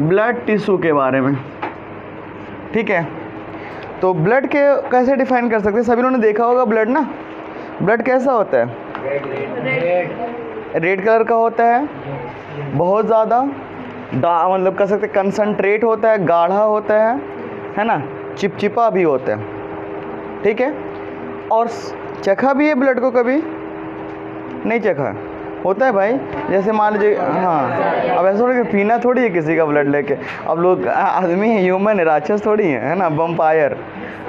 Blood tissue के बारे में, ठीक है। तो ब्लड के कैसे डिफाइन कर सकते हैं, सभी लोगों ने देखा होगा ब्लड ना, ब्लड कैसा होता है, रेड कलर का होता है, बहुत ज़्यादा मतलब कह सकते कंसंट्रेट होता है, गाढ़ा होता है ना, चिपचिपा भी होता है, ठीक है। और चखा भी है ब्लड को, कभी नहीं चखा होता है भाई, जैसे मान लीजिए, हाँ अब ऐसा थोड़ी कि पीना थोड़ी है किसी का ब्लड लेके, अब लोग आदमी है, ह्यूमन है, राक्षस थोड़ी है ना, वैम्पायर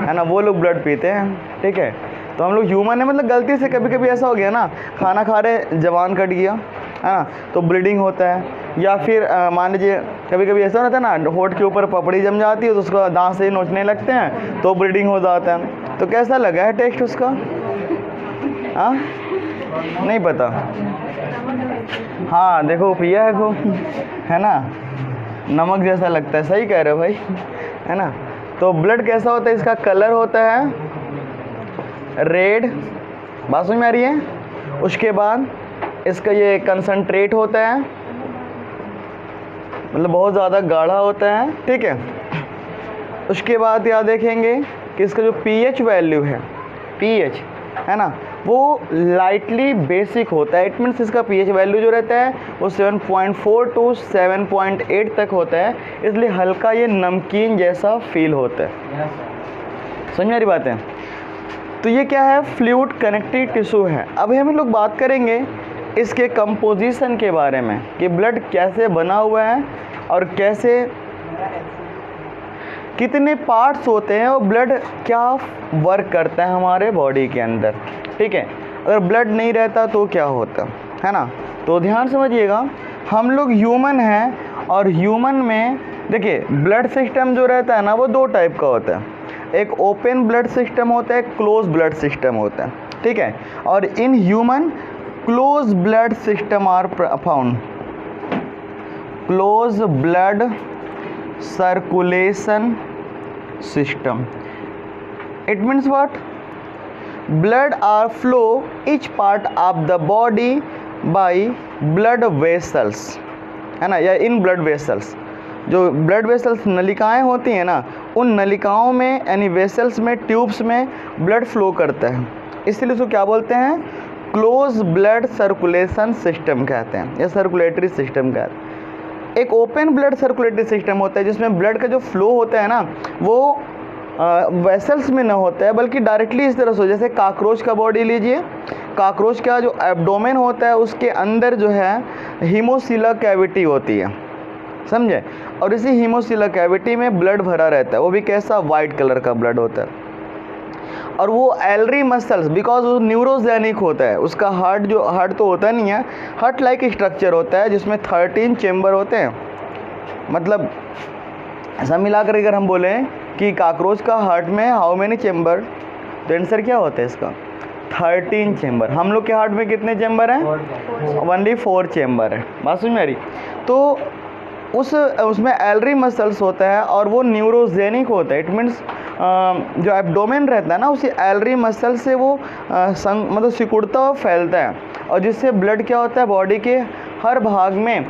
है ना, वो लोग ब्लड पीते हैं, ठीक है। तो हम लोग ह्यूमन है, मतलब गलती से कभी कभी ऐसा हो गया ना, खाना खा रहे जबान कट गया है ना, तो ब्लीडिंग होता है, या फिर मान लीजिए कभी कभी ऐसा होता है ना, होठ के ऊपर पपड़ी जम जाती है तो उसको दांत से ही नोचने लगते हैं तो ब्लीडिंग हो जाता है। तो कैसा लगा है टेस्ट उसका, हाँ नहीं पता, हाँ देखो पिया है खूब, है ना, नमक जैसा लगता है, सही कह रहे हो भाई, है ना। तो ब्लड कैसा होता है, इसका कलर होता है रेड, बात समझ में आ रही है। उसके बाद इसका ये कंसंट्रेट होता है, मतलब बहुत ज़्यादा गाढ़ा होता है, ठीक है। उसके बाद क्या देखेंगे कि इसका जो पीएच वैल्यू है, पीएच है ना, वो लाइटली बेसिक होता है। इट मीन्स इसका पीएच वैल्यू जो रहता है वो 7.4 टू 7.8 तक होता है, इसलिए हल्का ये नमकीन जैसा फील होता है। समझ में आ रही बात है। तो ये क्या है, फ्लूइड कनेक्टिव टिश्यू है। अभी हम लोग बात करेंगे इसके कंपोजिशन के बारे में कि ब्लड कैसे बना हुआ है और कैसे कितने पार्ट्स होते हैं और ब्लड क्या वर्क करता है हमारे बॉडी के अंदर, ठीक है। अगर ब्लड नहीं रहता तो क्या होता है ना। तो ध्यान समझिएगा, हम लोग ह्यूमन हैं और ह्यूमन में देखिए ब्लड सिस्टम जो रहता है ना वो दो टाइप का होता है, एक ओपन ब्लड सिस्टम होता है, क्लोज ब्लड सिस्टम होता है, ठीक है। और in human close blood system are found, close blood circulation system. It means what? Blood are flow each part of the body by blood vessels, है ना, या इन ब्लड वेसल्स। जो blood vessels नलिकाएं होती हैं ना, उन नलिकाओं में यानी वेसल्स में, ट्यूब्स में ब्लड फ्लो करता है, इसलिए उसको क्या बोलते हैं, क्लोज ब्लड सर्कुलेशन सिस्टम कहते हैं या सर्कुलेटरी सिस्टम कहते हैं। एक ओपन ब्लड सर्कुलेटरी सिस्टम होता है जिसमें ब्लड का जो फ्लो होता है ना वो वेसल्स में ना होता है बल्कि डायरेक्टली इस तरह से, जैसे काकरोच का बॉडी लीजिए, काकरोच का जो एब्डोमेन होता है उसके अंदर जो है हीमोसिला कैविटी होती है, समझे, और इसी हीमोसिला कैविटी में ब्लड भरा रहता है, वो भी कैसा, वाइट कलर का ब्लड होता है। और वो एलरी मसल्स, बिकॉज वो न्यूरोजेनिक होता है, उसका हार्ट जो, हार्ट तो होता नहीं है, हार्ट लाइक स्ट्रक्चर होता है जिसमें 13 चेम्बर होते हैं। मतलब ऐसा मिला कर अगर हम बोलें कि काकरोच का हार्ट में हाउ मेनी चेम्बर, तो आंसर क्या होता है इसका, 13 चेम्बर। हम लोग के हार्ट में कितने चेम्बर हैं, ओनली 4 चेम्बर है, बात समझ में आ रही। तो उसमें एलरी मसल्स होता है और वो न्यूरोजेनिक होता है। इट मीन्स जो एब्डोमेन रहता है ना उसी एलरी मसल से वो मतलब सिकुड़ता हुआ फैलता है, और जिससे ब्लड क्या होता है बॉडी के हर भाग में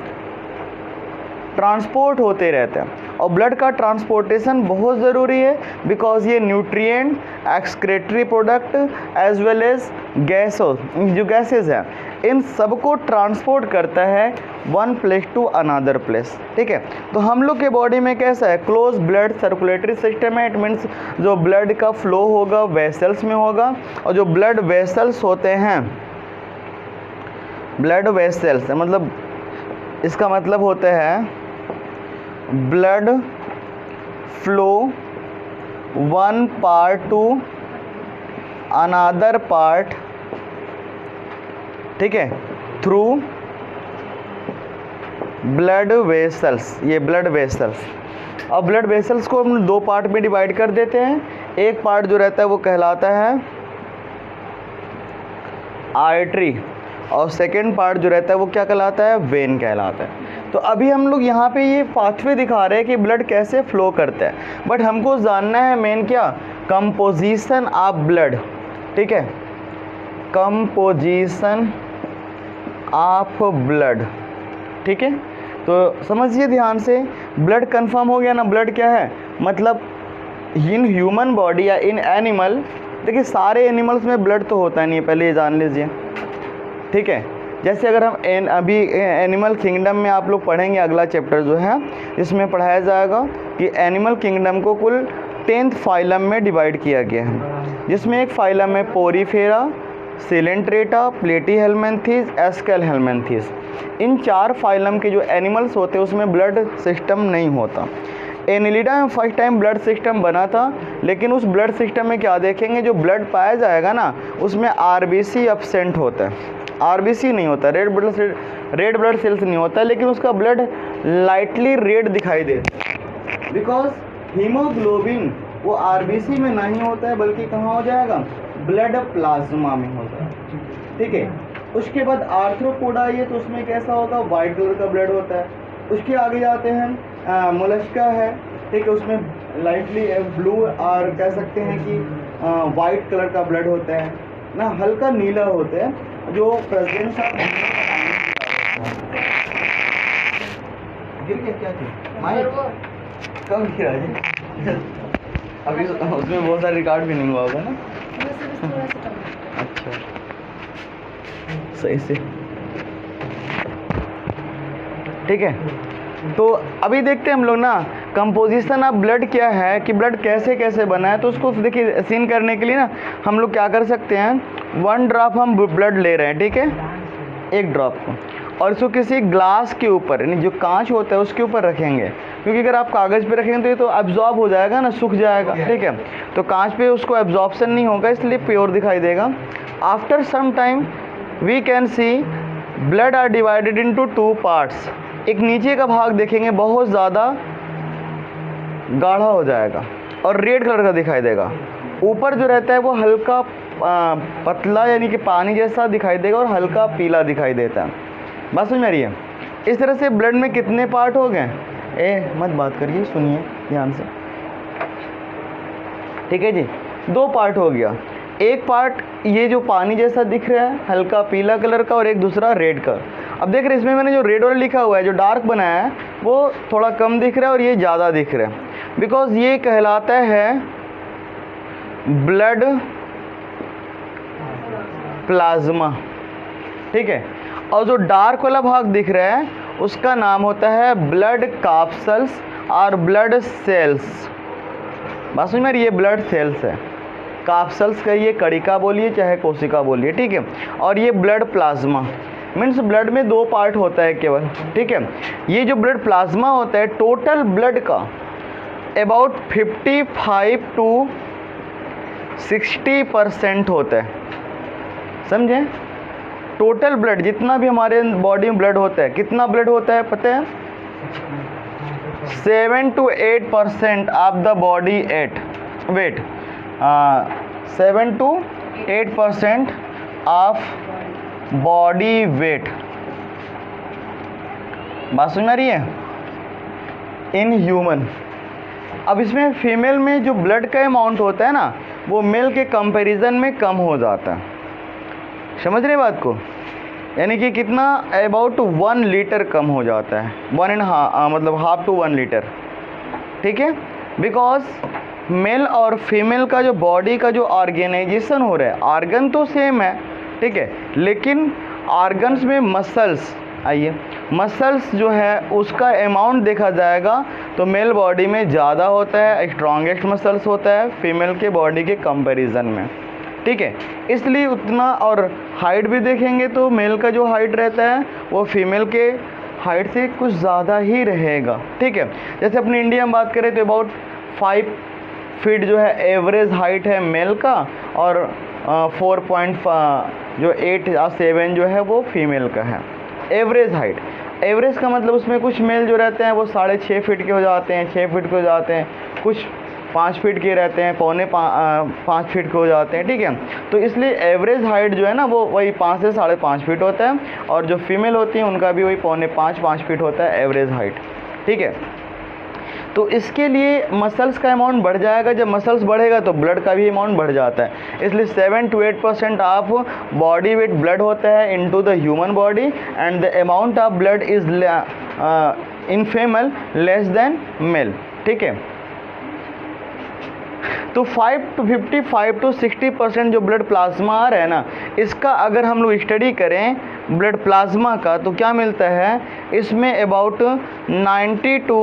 ट्रांसपोर्ट होते रहता है। और ब्लड का ट्रांसपोर्टेशन बहुत ज़रूरी है बिकॉज ये nutrient, excretory product as well as गैसों, जो गैसेस हैं इन सबको ट्रांसपोर्ट करता है one place to another place, ठीक है। तो हम लोग के बॉडी में कैसा है, क्लोज ब्लड सर्कुलेटरी सिस्टम है। इट मीन्स जो ब्लड का फ्लो होगा वेसल्स में होगा, और जो ब्लड वेसल्स होते हैं, ब्लड वेसल्स मतलब इसका मतलब होता है blood flow one part two another part, ठीक है, थ्रू ब्लड वेसल्स। ये ब्लड वेसल्स, और ब्लड वेसल्स को हम दो पार्ट में डिवाइड कर देते हैं। एक पार्ट जो रहता है वो कहलाता है आर्टरी, और सेकेंड पार्ट जो रहता है वो क्या कहलाता है, वेन कहलाता है। तो अभी हम लोग यहाँ पे ये पाथवे दिखा रहे हैं कि ब्लड कैसे फ्लो करता है, बट हमको जानना है मेन क्या, कंपोजिशन ऑफ ब्लड, ठीक है, कंपोजिशन ऑफ ब्लड, ठीक है। तो समझिए ध्यान से, ब्लड कंफर्म हो गया ना। ब्लड क्या है, मतलब इन ह्यूमन बॉडी या इन एनिमल, देखिए सारे एनिमल्स में ब्लड तो होता नहीं है, पहले ये जान लीजिए, ठीक है। जैसे अगर हम अभी एनिमल किंगडम में आप लोग पढ़ेंगे, अगला चैप्टर जो है इसमें पढ़ाया जाएगा कि एनिमल किंगडम को कुल 10th फाइलम में डिवाइड किया गया है, जिसमें एक फाइलम है पोरीफेरा, सिलेंट्रेटा, प्लेटीहेल्मिन्थीस, एस्केलहेल्मिन्थीस। इन 4 फाइलम के जो एनिमल्स होते हैं उसमें ब्लड सिस्टम नहीं होता। एनिलिडा में फर्स्ट टाइम ब्लड सिस्टम बना था, लेकिन उस ब्लड सिस्टम में क्या देखेंगे, जो ब्लड पाया जाएगा ना उसमें आरबीसी एब्सेंट होता है, आरबीसी नहीं होता, रेड ब्लड सेल्स नहीं होता, लेकिन उसका ब्लड लाइटली रेड दिखाई देता है, बिकॉज हीमोग्लोबिन वो आरबीसी में नहीं होता है, बल्कि कहाँ हो जाएगा, ब्लड प्लाज्मा में होता है, ठीक है। उसके बाद आर्थ्रोपोडा आइए तो उसमें कैसा होगा, वाइट कलर का ब्लड होता है। उसके आगे जाते हैं मोलस्का है, ठीक है, उसमें लाइटली ब्लू और कह सकते हैं कि वाइट कलर का ब्लड होता है ना, हल्का नीला होता है, जो प्रेजेंस ऑफ गिर गया क्या थी माइक, कब गिरा जी अभी उसमें बहुत सारे रिकॉर्ड भी नहीं हुआ होगा ना। अच्छा सही से, ठीक है। तो अभी देखते हैं हम लोग ना कंपोजिशन ऑफ ब्लड क्या है, कि ब्लड कैसे कैसे बना है। तो उसको देखिए सीन करने के लिए ना हम लोग क्या कर सकते हैं, 1 ड्रॉप हम ब्लड ले रहे हैं, ठीक है, 1 ड्रॉप को, और इसको किसी ग्लास के ऊपर, यानी जो कांच होता है उसके ऊपर रखेंगे, क्योंकि अगर आप कागज़ पे रखेंगे तो ये तो एब्जॉर्ब हो जाएगा ना, सूख जाएगा, ठीक है। तो कांच पे उसको एब्जॉर्प्शन नहीं होगा, इसलिए प्योर दिखाई देगा। After some time we can see blood are divided into 2 parts. एक नीचे का भाग देखेंगे बहुत ज़्यादा गाढ़ा हो जाएगा और रेड कलर का दिखाई देगा, ऊपर जो रहता है वो हल्का पतला यानी कि पानी जैसा दिखाई देगा और हल्का पीला दिखाई देता है। बात समझ में आ रही है। इस तरह से ब्लड में कितने पार्ट हो गए, मत बात करिए, सुनिए ध्यान से, ठीक है जी। 2 पार्ट हो गया, एक पार्ट ये जो पानी जैसा दिख रहा है हल्का पीला कलर का, और एक दूसरा रेड का। अब देख रहे हैं इसमें मैंने जो रेड वाला लिखा हुआ है, जो डार्क बनाया है वो थोड़ा कम दिख रहा है और ये ज़्यादा दिख रहा है, बिकॉज ये कहलाता है ब्लड प्लाज्मा, ठीक है। और जो डार्क वाला भाग दिख रहा है उसका नाम होता है ब्लड कैप्सूल्स और ब्लड सेल्स। बात समझ में, ये ब्लड सेल्स है, कैप्सूल्स कहिए, कणिका बोलिए, चाहे कोशिका बोलिए, ठीक है। और ये ब्लड प्लाज्मा मीन्स ब्लड में 2 पार्ट होता है केवल, ठीक है। ये जो ब्लड प्लाज्मा होता है टोटल ब्लड का अबाउट 55 to 60% होता है, समझे। टोटल ब्लड जितना भी हमारे बॉडी में ब्लड होता है, कितना ब्लड होता है पता है, 7 to 8% of the body weight, 7 to 8% of body wait. बात सुन रही है, इन ह्यूमन। अब इसमें फीमेल में जो ब्लड का अमाउंट होता है ना वो मेल के कंपैरिजन में कम हो जाता है, समझ रहे बात को, यानी कि कितना, अबाउट 1 लीटर कम हो जाता है, 1.5 मतलब हाफ टू 1 लीटर, ठीक है। बिकॉज मेल और फीमेल का जो बॉडी का जो ऑर्गेनाइजेशन हो रहा है, ऑर्गन तो सेम है, ठीक है, लेकिन ऑर्गन्स में मसल्स, आइए मसल्स जो है उसका अमाउंट देखा जाएगा तो मेल बॉडी में ज़्यादा होता है, स्ट्रॉन्गेस्ट मसल्स होता है फीमेल के बॉडी के कंपैरिजन में, ठीक है। इसलिए उतना, और हाइट भी देखेंगे तो मेल का जो हाइट रहता है वो फीमेल के हाइट से कुछ ज़्यादा ही रहेगा, ठीक है। जैसे अपने इंडिया में बात करें तो अबाउट 5 फीट जो है एवरेज हाइट है मेल का, और 4.8 या 7 जो है वो फीमेल का है एवरेज हाइट। एवरेज का मतलब उसमें कुछ मेल जो रहते हैं वो 6.5 फीट के हो जाते हैं, 6 फीट के हो जाते हैं, कुछ 5 फीट के रहते हैं, 5.5 फीट के हो जाते हैं, ठीक है। तो इसलिए एवरेज हाइट जो है ना वो वही 5 से 5.5 फीट होता है, और जो फीमेल होती हैं उनका भी वही 4.5 फीट होता है एवरेज हाइट, ठीक है। तो इसके लिए मसल्स का अमाउंट बढ़ जाएगा, जब मसल्स बढ़ेगा तो ब्लड का भी अमाउंट बढ़ जाता है, इसलिए 7 to 8% of body weight blood होता है into the human body, and the amount of blood is in female less than male, ठीक है। तो 55 to 60% जो ब्लड प्लाज्मा आ रहा है ना, इसका अगर हम लोग स्टडी करें ब्लड प्लाज्मा का तो क्या मिलता है, इसमें अबाउट 90 to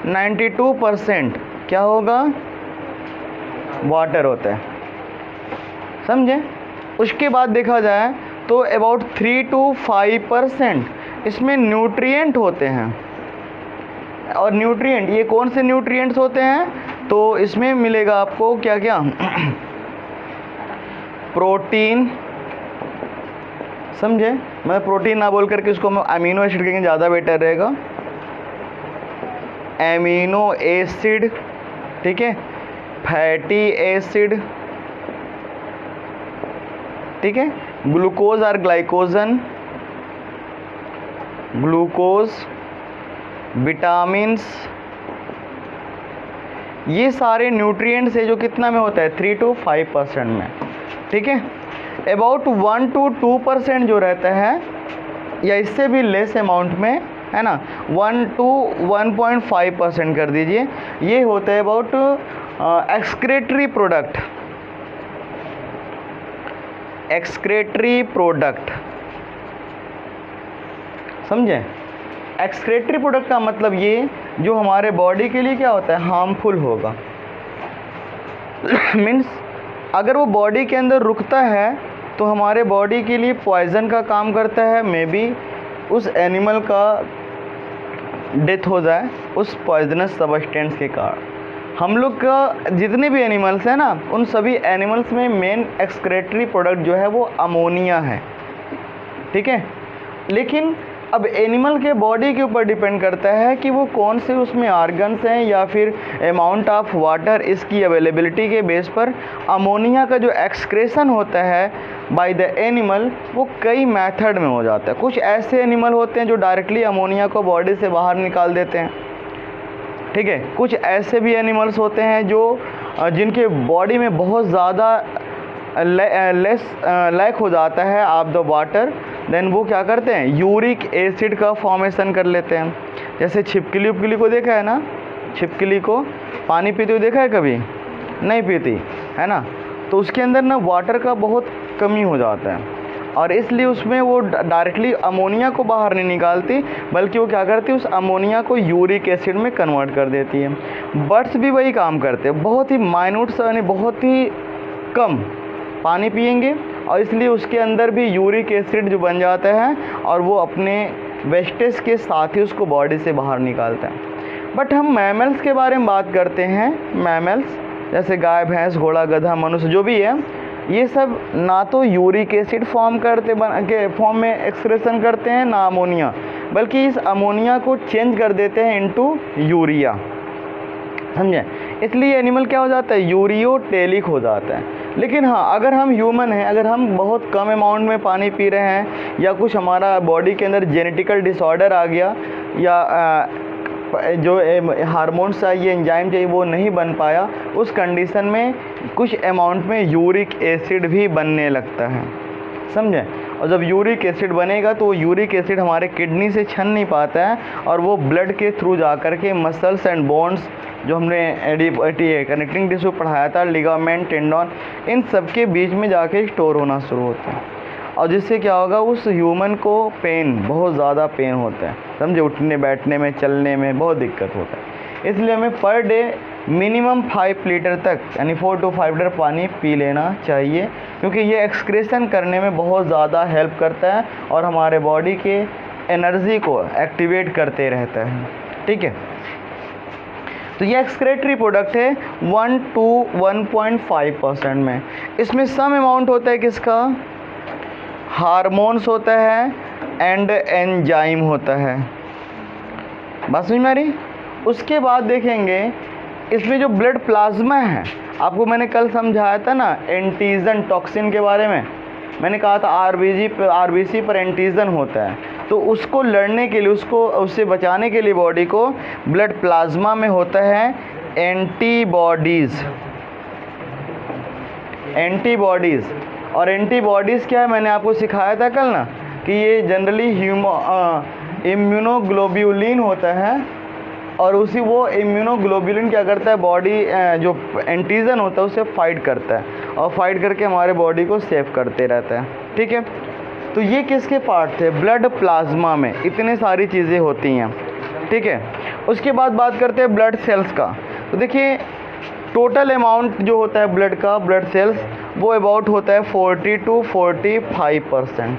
92% क्या होगा, वाटर होता है, समझे। उसके बाद देखा जाए तो अबाउट 3 to 5% इसमें न्यूट्रिएंट होते हैं। और न्यूट्रिएंट ये कौन से न्यूट्रिएंट्स होते हैं, तो इसमें मिलेगा आपको क्या क्या प्रोटीन, समझे। मैं प्रोटीन ना बोल करके उसको हम अमीनो एसिड कहेंगे, ज़्यादा बेटर रहेगा। एमिनो एसिड, ठीक है, फैटी एसिड, ठीक है, ग्लूकोज और ग्लाइकोजन, ग्लूकोज, विटामिन्स, ये सारे न्यूट्रिएंट्स है जो कितना में होता है, 3 to 5% में, ठीक है। अबाउट 1 to 2% जो रहता है या इससे भी लेस अमाउंट में, है ना, 1 to 1.5% कर दीजिए, ये होता है about excretory product, excretory product, समझे। एक्सक्रेटरी प्रोडक्ट का मतलब ये जो हमारे बॉडी के लिए क्या होता है, हार्मफुल होगा। मीन्स अगर वो बॉडी के अंदर रुकता है तो हमारे बॉडी के लिए पॉइजन का काम करता है, मे बी उस एनिमल का डेथ हो जाए उस पॉइजनस सब्सटेंस के कारण। हम लोग का जितने भी एनिमल्स हैं ना, उन सभी एनिमल्स में मेन एक्सक्रेटरी प्रोडक्ट जो है वो अमोनिया है, ठीक है। लेकिन अब एनिमल के बॉडी के ऊपर डिपेंड करता है कि वो कौन से उसमें आर्गन्स हैं या फिर अमाउंट ऑफ वाटर, इसकी अवेलेबिलिटी के बेस पर अमोनिया का जो एक्सक्रेशन होता है बाय द एनिमल वो कई मेथड में हो जाता है। कुछ ऐसे एनिमल होते हैं जो डायरेक्टली अमोनिया को बॉडी से बाहर निकाल देते हैं, ठीक है। कुछ ऐसे भी एनिमल्स होते हैं जो जिनके बॉडी में बहुत ज़्यादा लैक हो जाता है ऑफ द वाटर, देन वो क्या करते हैं, यूरिक एसिड का फॉर्मेशन कर लेते हैं। जैसे छिपकली उपकली को देखा है ना, छिपकली को पानी पीते हुए देखा है कभी, नहीं पीती है ना, तो उसके अंदर ना वाटर का बहुत कमी हो जाता है और इसलिए उसमें वो डायरेक्टली अमोनिया को बाहर नहीं निकालती, बल्कि वो क्या करती है, उस अमोनिया को यूरिक एसिड में कन्वर्ट कर देती है। बर्ड्स भी वही काम करते हैं, बहुत ही माइन्यूट यानी बहुत ही कम पानी पिएंगे और इसलिए उसके अंदर भी यूरिक एसिड जो बन जाता है और वो अपने वेस्टेज के साथ ही उसको बॉडी से बाहर निकालता है। बट हम मैमल्स के बारे में बात करते हैं। मैमल्स जैसे गाय, भैंस, घोड़ा, गधा, मनुष्य जो भी है, ये सब ना तो यूरिक एसिड फॉर्म के फॉर्म में एक्सक्रेशन करते हैं ना अमोनिया, बल्कि इस अमोनिया को चेंज कर देते हैं इनटू यूरिया, समझे। इसलिए एनिमल क्या हो जाता है, यूरियोटेलिक हो जाता है। लेकिन हाँ, अगर हम ह्यूमन हैं, अगर हम बहुत कम अमाउंट में पानी पी रहे हैं या कुछ हमारा बॉडी के अंदर जेनेटिकल डिसऑर्डर आ गया या जो हार्मोन्स चाहिए, एंजाइम चाहिए, वो नहीं बन पाया, उस कंडीशन में कुछ अमाउंट में यूरिक एसिड भी बनने लगता है, समझे। और जब यूरिक एसिड बनेगा तो वो यूरिक एसिड हमारे किडनी से छन नहीं पाता है और वो ब्लड के थ्रू जा कर के मसल्स एंड बोन्स, जो हमने कनेक्टिंग टिश्यू पढ़ाया था, लिगामेंट, टेंडन, इन सब के बीच में जाके स्टोर होना शुरू होता है और जिससे क्या होगा, उस ह्यूमन को पेन, बहुत ज़्यादा पेन होता है, समझे। उठने बैठने में, चलने में बहुत दिक्कत होता है। इसलिए हमें पर डे मिनिमम 5 लीटर तक यानी 4 to 5 लीटर पानी पी लेना चाहिए, क्योंकि ये एक्सक्रेशन करने में बहुत ज़्यादा हेल्प करता है और हमारे बॉडी के एनर्जी को एक्टिवेट करते रहता है, ठीक है। तो ये एक्सक्रेटरी प्रोडक्ट है 1 to 1.5% में। इसमें सम अमाउंट होता है किसका, हार्मोन्स होता है एंड एंजाइम होता है। बात समझ में आ रही। उसके बाद देखेंगे इसमें जो ब्लड प्लाज्मा है, आपको मैंने कल समझाया था ना एंटीजन टॉक्सिन के बारे में, मैंने कहा था आरबीसी पर एंटीजन होता है, तो उसको लड़ने के लिए, उससे बचाने के लिए बॉडी को ब्लड प्लाज्मा में होता है एंटीबॉडीज़। और एंटीबॉडीज़ क्या है, मैंने आपको सिखाया था कल ना कि ये जनरली इम्यूनोग्लोब्यूलिन होता है, और उसी वो इम्यूनोग्लोब्यूलिन क्या करता है, बॉडी जो एंटीजन होता है उससे फाइट करता है, और फाइट करके हमारे बॉडी को सेव करते रहता है। ठीक है, तो ये किसके पार्ट थे, ब्लड प्लाज्मा में इतनी सारी चीज़ें होती हैं। ठीक है, उसके बाद बात करते हैं ब्लड सेल्स का। तो देखिए टोटल अमाउंट जो होता है ब्लड का, ब्लड सेल्स, वो अबाउट होता है 40 to 45%,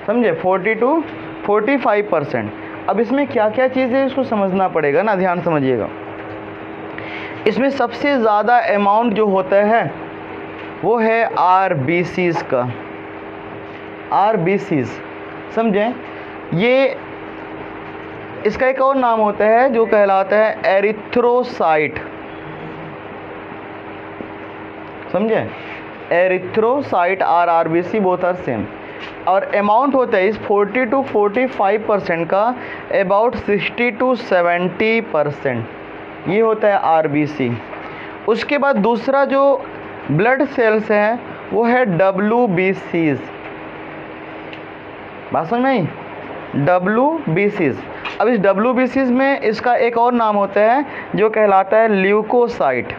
समझे, 40 to 45%। अब इसमें क्या क्या चीज़ें इसको समझना पड़ेगा ना, ध्यान समझिएगा। इसमें सबसे ज़्यादा अमाउंट जो होता है वो है RBCs का, RBCs, समझें। ये इसका एक और नाम होता है जो कहलाता है एरिथ्रोसाइट, समझे, एरिथ्रोसाइट और RBC बोथ आर सेम। और अमाउंट होता है इस 40 to 45% का अबाउट 60 to 70%, ये होता है RBC। उसके बाद दूसरा जो ब्लड सेल्स हैं वो है WBCs, बात समझ में आई, WBCs। अब इस WBCs में इसका एक और नाम होता है जो कहलाता है ल्यूकोसाइट,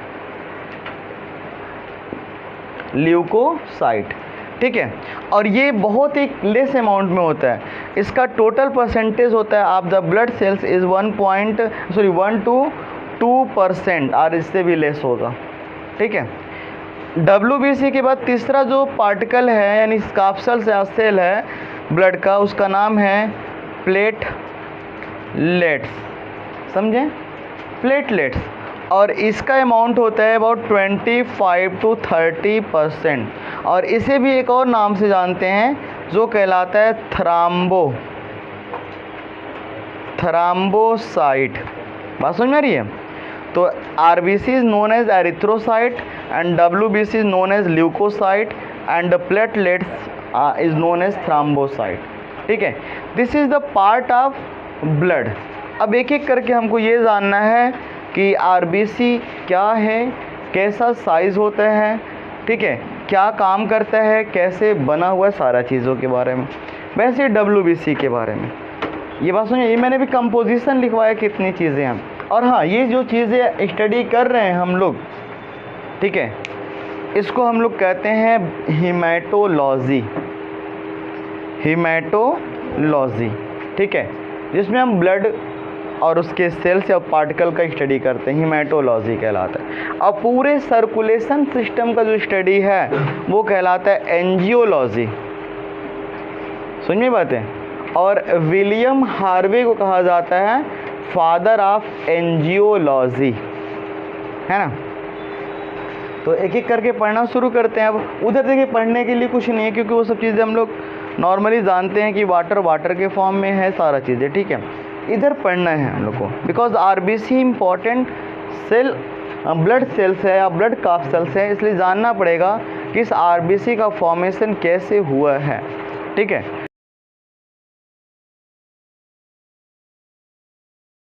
ल्यूकोसाइट। ठीक है, और ये बहुत ही लेस अमाउंट में होता है। इसका टोटल परसेंटेज होता है of the blood cells is 1 to 2%, और इससे भी लेस होगा। ठीक है, WBC के बाद तीसरा जो पार्टिकल है यानी कैप्सूल्स या सेल है ब्लड का, उसका नाम है प्लेटलेट्स, समझें, प्लेटलेट्स। और इसका अमाउंट होता है अबाउट 25 to 30%, और इसे भी एक और नाम से जानते हैं जो कहलाता है थ्राम्बोसाइट। बात समझ में आ रही है। तो RBC is known as erythrocyte and WBC is known as leucocyte and platelets is known as thrombocyte. ठीक है, this is the part of blood. अब एक एक करके हमको ये जानना है कि RBC क्या है, कैसा साइज़ होता है, ठीक है, क्या काम करता है, कैसे बना हुआ है, सारा चीज़ों के बारे में। वैसे WBC के बारे में ये बात सुनिए, ये मैंने भी कंपोजिशन लिखवाया कितनी चीज़ें हैं। और हाँ, ये जो चीज़ें स्टडी कर रहे हैं हम लोग, ठीक है, इसको हम लोग कहते हैं हीमेटोलॉजी, हीमेटोलॉजी। ठीक है, जिसमें हम ब्लड और उसके सेल्स या पार्टिकल का स्टडी करते हैं, हीमेटोलॉजी कहलाता है। अब पूरे सर्कुलेशन सिस्टम का जो स्टडी है वो कहलाता है एंजियोलॉजी, समझ में बात है। और विलियम हार्वे को कहा जाता है फादर ऑफ एंजियोलॉजी, है ना। तो एक एक करके पढ़ना शुरू करते हैं। अब उधर देखिए पढ़ने के लिए कुछ नहीं है, क्योंकि वो सब चीज़ें हम लोग नॉर्मली जानते हैं कि वाटर के फॉर्म में है सारा चीज़ें। ठीक है, इधर पढ़ना है हम लोग को, because RBC important cell blood cells है या ब्लड कैप्सूल्स है, इसलिए जानना पड़ेगा कि इस RBC का फॉर्मेशन कैसे हुआ है। ठीक है,